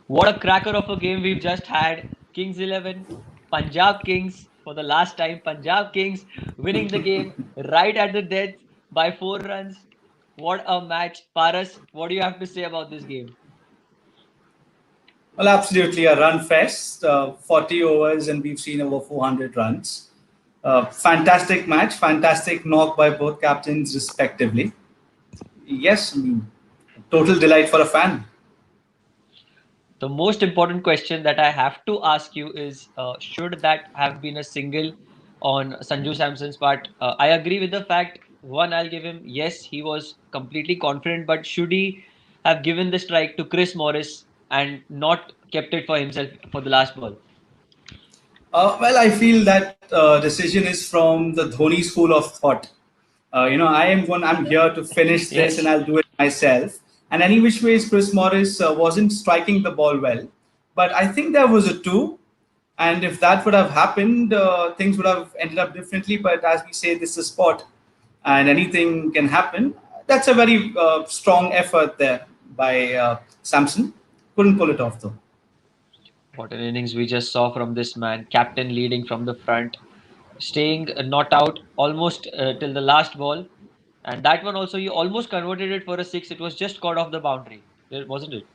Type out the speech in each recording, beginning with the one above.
What a cracker of a game we've just had. Kings 11, Punjab Kings for the last time. Punjab Kings winning the game right at the death by 4 runs. What a match. Paras, what do you have to say about this game? Well, absolutely a run fest. 40 overs, and we've seen over 400 runs. Fantastic match, fantastic knock by both captains, respectively. Yes, I mean, total delight for a fan. The most important question that I have to ask you is should that have been a single on Sanju Samson's part? I agree with the fact, one, I'll give him, yes, he was completely confident, but should he have given the strike to Chris Morris and not kept it for himself for the last ball? Well, I feel that decision is from the Dhoni school of thought. I'm here to finish this, and Yes. I'll do it myself. And any which ways, Chris Morris wasn't striking the ball well, but I think there was a two, and if that would have happened, things would have ended up differently. But as we say, this is sport, and anything can happen. That's a very strong effort there by Samson. Couldn't pull it off though. What an innings we just saw from this man, captain leading from the front, staying not out almost till the last ball. And that one also, he almost converted it for a six. It was just caught off the boundary, wasn't it?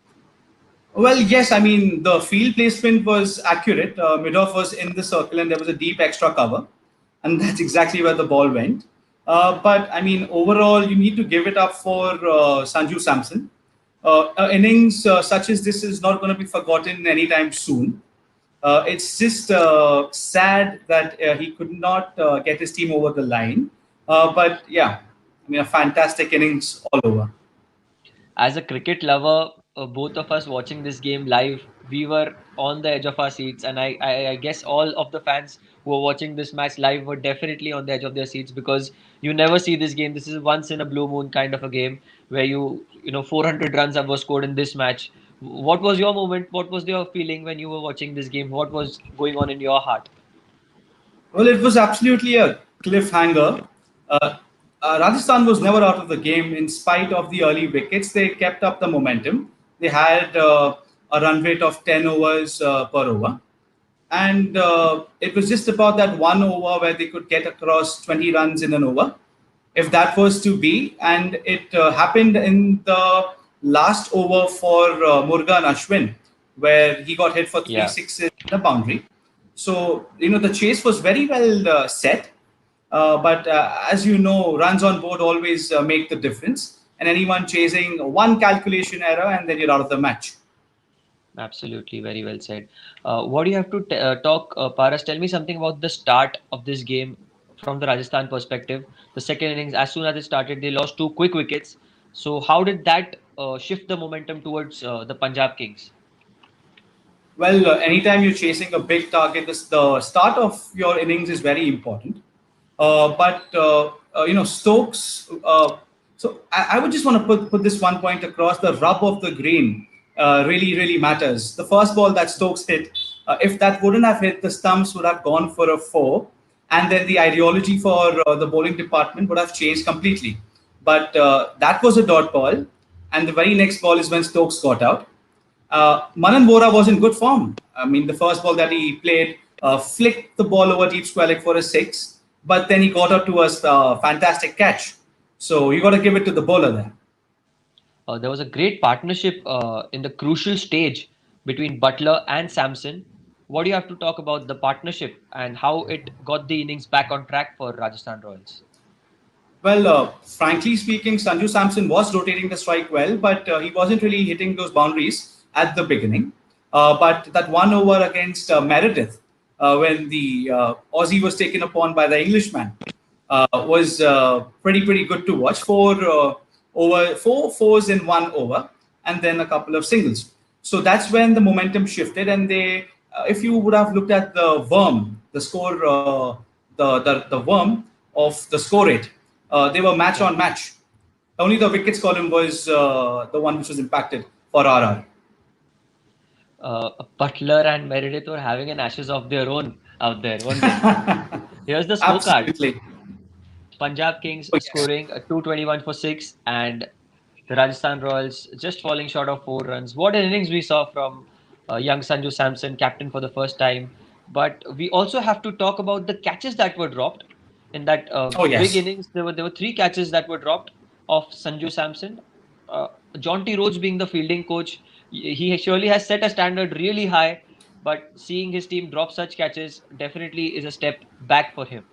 Well, yes, I mean, the field placement was accurate. Midoff was in the circle and there was a deep extra cover. And that's exactly where the ball went. But I mean, overall, you need to give it up for Sanju Samson. Innings such as this is not going to be forgotten anytime soon. It's just sad that he could not get his team over the line. But yeah, I mean, a fantastic innings all over. As a cricket lover, both of us watching this game live, we were on the edge of our seats, and I guess all of the fans who were watching this match live were definitely on the edge of their seats because you never see this game. This is once in a blue moon kind of a game where you know 400 runs that were scored in this match. What was your moment? What was your feeling when you were watching this game? What was going on in your heart? Well, it was absolutely a cliffhanger. Uh, Rajasthan was never out of the game in spite of the early wickets. They kept up the momentum. They had a run rate of 10 overs per over. And it was just about that one over where they could get across 20 runs in an over, if that was to be. And it happened in the last over for Murugan Ashwin, where he got hit for three Yeah. sixes in a boundary. So, the chase was very well set. But as you know, runs on board always make the difference. And anyone chasing one calculation error, and then you're out of the match. Absolutely, very well said. What do you have to talk, Paras? Tell me something about the start of this game from the Rajasthan perspective. The second innings, as soon as it started, they lost two quick wickets. So, how did that shift the momentum towards the Punjab Kings? Well, anytime you're chasing a big target, the start of your innings is very important. But Stokes. So I would just want to put this one point across. The rub of the green really matters. The first ball that Stokes hit, if that wouldn't have hit, the stumps would have gone for a four, and then the ideology for the bowling department would have changed completely. But that was a dot ball, and the very next ball is when Stokes got out. Manan Bora was in good form. I mean, the first ball that he played flicked the ball over deep square leg for a six, but then he got out to a fantastic catch. So you got to give it to the bowler there. There was a great partnership in the crucial stage between Butler and Samson. What do you have to talk about the partnership and how it got the innings back on track for Rajasthan Royals? Well, frankly speaking, Sanju Samson was rotating the strike well, but he wasn't really hitting those boundaries at the beginning. But that one over against Meredith, when the Aussie was taken upon by the Englishman, was pretty good to watch. Four fours in one over, and then a couple of singles. So that's when the momentum shifted, and if you would have looked at the worm, the score, the worm of the score rate, they were match Yeah. on match. Only the wickets column was the one which was impacted for RR. Butler and Meredith were having an ashes of their own out there, weren't they? Here's the scorecard. Absolutely. Punjab Kings Oh, yes. scoring 221 for 6 and the Rajasthan Royals just falling short of 4 runs. What an innings we saw from young Sanju Samson, captain for the first time. But we also have to talk about the catches that were dropped in that Oh big yes. innings. There were three catches that were dropped of Sanju Samson. John T. Rhodes being the fielding coach, he surely has set a standard really high. But seeing his team drop such catches definitely is a step back for him.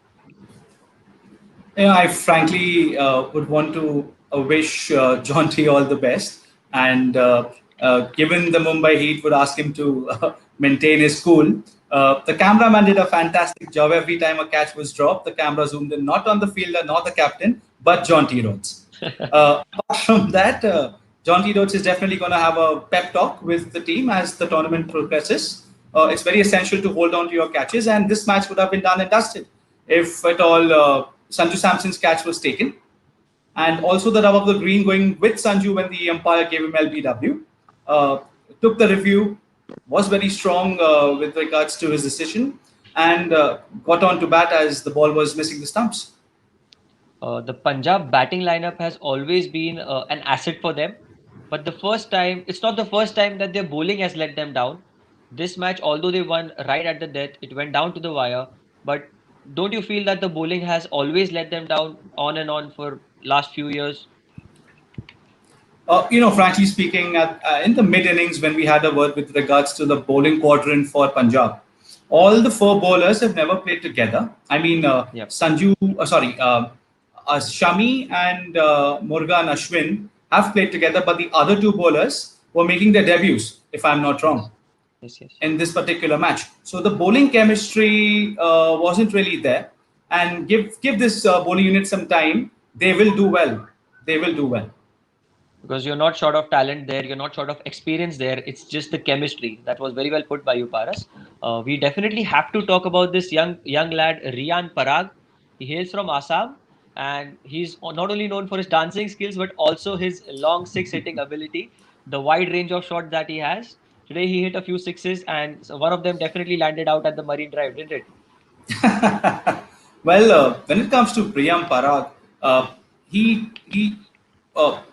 I frankly would want to wish John T all the best, and given the Mumbai Heat would ask him to maintain his cool. The cameraman did a fantastic job. Every time a catch was dropped, the camera zoomed in not on the fielder, not the captain, but John T. Rhodes. Apart from that, John T. Rhodes is definitely going to have a pep talk with the team as the tournament progresses. It's very essential to hold on to your catches, and this match would have been done and dusted if at all Sanju Samson's catch was taken. And also the rub of the green going with Sanju when the umpire gave him LBW. Uh, Took the review, was very strong with regards to his decision, and got on to bat as the ball was missing the stumps. The Punjab batting lineup has always been an asset for them. But it's not the first time that their bowling has let them down. This match, although they won right at the death, it went down to the wire. But don't you feel that the bowling has always let them down on and on for last few years? Frankly speaking, in the mid innings when we had a word with regards to the bowling quadrant for Punjab, all the four bowlers have never played together. I mean, Yep. Shami and Morgan Ashwin have played together, but the other two bowlers were making their debuts, if I'm not Yes. wrong, Yes. Yes. in this particular match. So the bowling chemistry wasn't really there. And give this bowling unit some time, they will do well. They will do well. Because you're not short of talent there, you're not short of experience there. It's just the chemistry. That was very well put by you, Paras. We definitely have to talk about this young lad, Rian Parag. He hails from Assam, and he's not only known for his dancing skills but also his long six hitting ability, the wide range of shots that he has. Today he hit a few sixes, and one of them definitely landed out at the Marine Drive, didn't it? Well, when it comes to Priyam Parag, he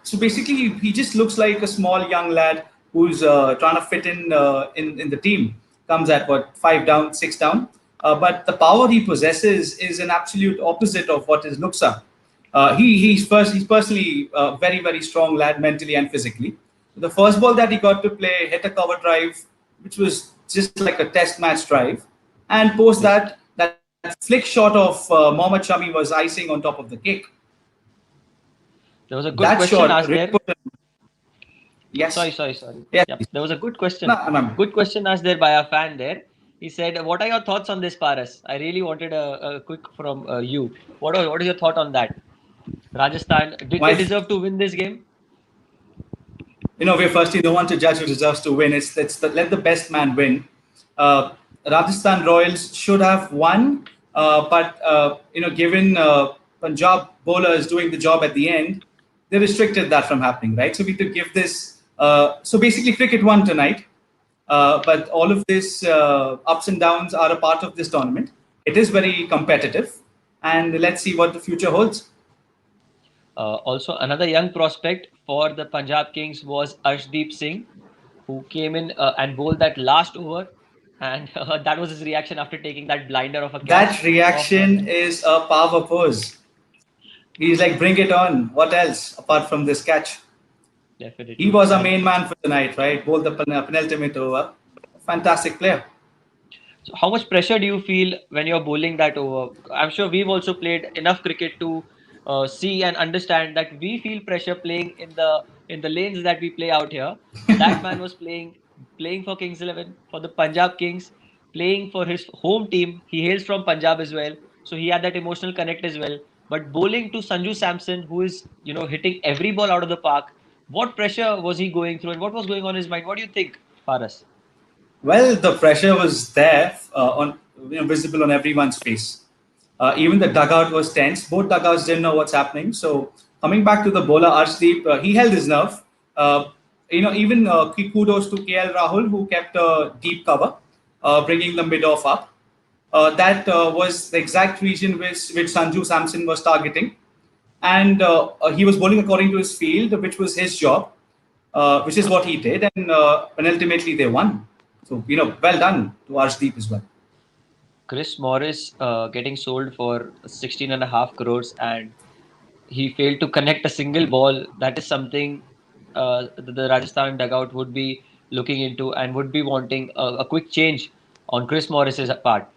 so basically he just looks like a small young lad who's trying to fit in the team. Comes at what, five down, six down, but the power he possesses is an absolute opposite of what his looks are. He's personally a very strong lad mentally and physically. The first ball that he got to play hit a cover drive, which was just like a test match drive, and post Yes. that flick shot of Mohammad Shami was icing on top of the cake. There was a good That question shot asked really there. put him. Yes, Sorry. yes, Yep, please. there was a good No, question. no, no. Good question asked there by a fan there. He said, "What are your thoughts on this, Paras?" I really wanted a quick from you. What is your thought on that? Rajasthan, did they My deserve to win this game? we're firstly no one to judge who deserves to win. Let the best man win. Uh, Rajasthan Royals should have won, but given Punjab bowlers doing the job at the end, they restricted that from happening, right? So we could give this. So basically, cricket won tonight, but all of this ups and downs are a part of this tournament. It is very competitive, and let's see what the future holds. Also, another young prospect for the Punjab Kings was Arshdeep Singh, who came in and bowled that last over, and that was his reaction after taking that blinder of a catch. That Of reaction is a power pose. He's like, bring it on. What else apart from this catch? He Definitely, was a and main man for the night, right? Bowled the penultimate over. Fantastic player. so how much pressure do you feel when you're bowling that over? I'm sure we've also played enough cricket to see and understand that we feel pressure playing in the lanes that we play out here. That man was playing for Kings 11 for the Punjab Kings, playing for his home team. He hails from Punjab as well, so he had that emotional connect as well. But bowling to Sanju Samson, who is hitting every ball out of the park, what pressure was he going through, and what was going on in his mind? What do you think, Paras? Well, the pressure was there, visible on everyone's face. Even the dugout was tense. Both dugouts didn't know what's happening. So coming back to the bowler Arshdeep, he held his nerve. Even kudos to KL Rahul who kept a deep cover, bringing the mid off up. That was the exact region which Sanju Samson was targeting, and he was bowling according to his field, which was his job, which is what he did, and ultimately they won. So, well done to Arshdeep as well. Chris Morris getting sold for 16.5 crores, and he failed to connect a single ball. That is something the Rajasthan dugout would be looking into and would be wanting a quick change on Chris Morris's part.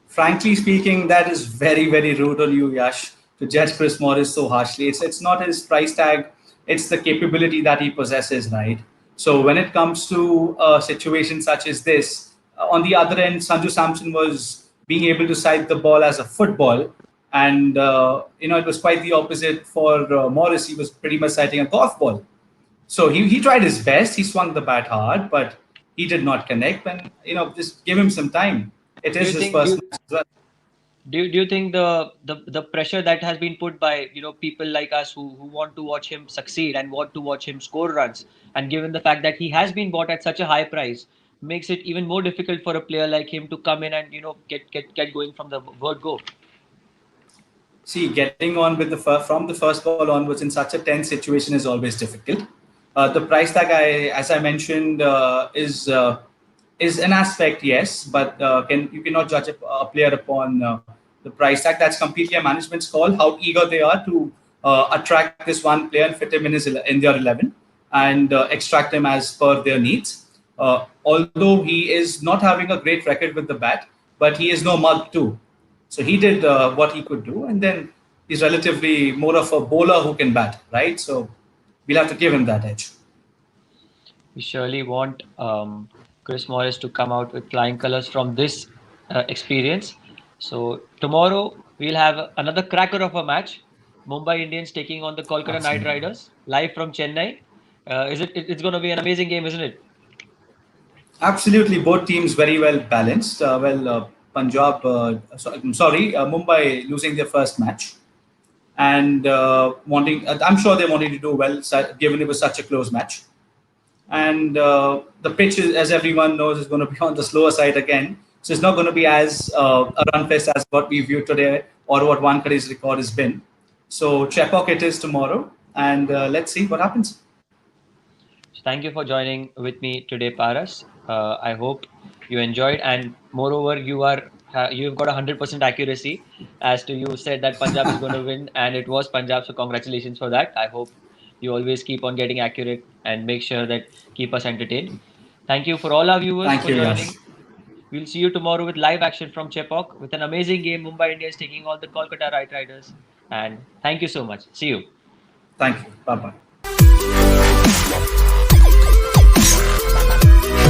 Frankly speaking, that is very, very rude on you, Yash, to judge Chris Morris so harshly. It's not his price tag, it's the capability that he possesses, right? So when it comes to a situation such as this, on the other end, Sanju Samson was being able to side the ball as a football. And, it was quite the opposite for Morris. He was pretty much sighting a golf ball. So he tried his best. He swung the bat hard, but he did not connect. And, just give him some time. It Do is you his think first match as well. do you think the pressure that has been put by people like us who want to watch him succeed and want to watch him score runs, and given the fact that he has been bought at such a high price, makes it even more difficult for a player like him to come in and get going from the word go? See, getting on with from the first ball onwards in such a tense situation is always difficult. The price tag, as I mentioned, is an aspect, yes, but can you cannot judge a player upon the price tag. That's completely a management's call. How eager they are to attract this one player and fit him in their 11 and extract him as per their needs. Although he is not having a great record with the bat, but he is no mug too. So he did what he could do, and then he's relatively more of a bowler who can bat, right? So we'll have to give him that edge. We surely want Chris Morris to come out with flying colors from this experience. So tomorrow we'll have another cracker of a match. Mumbai Indians taking on the Kolkata Knight Absolutely. Riders live from Chennai. It's going to be an amazing game, isn't it? Absolutely, both teams very well balanced. Punjab, I'm sorry, Mumbai losing their first match and wanting. I'm sure they wanted to do well, given it was such a close match. And the pitch, as everyone knows, is going to be on the slower side again. So it's not going to be as a run fest as what we viewed today or what Wankade's record has been. So Chepauk it is tomorrow, and let's see what happens. So thank you for joining with me today, Paras. I hope you enjoyed, and moreover, you've got 100% accuracy as to you said that Punjab is going to win, and it was Punjab. So congratulations for that. I hope you always keep on getting accurate and make sure that keep us entertained. Thank you for all our viewers Thank for you, Yash. joining. We'll see you tomorrow with live action from Chepauk with an amazing game. Mumbai Indians taking on the Kolkata Knight Riders. And thank you so much. See you. Thank you. Bye bye.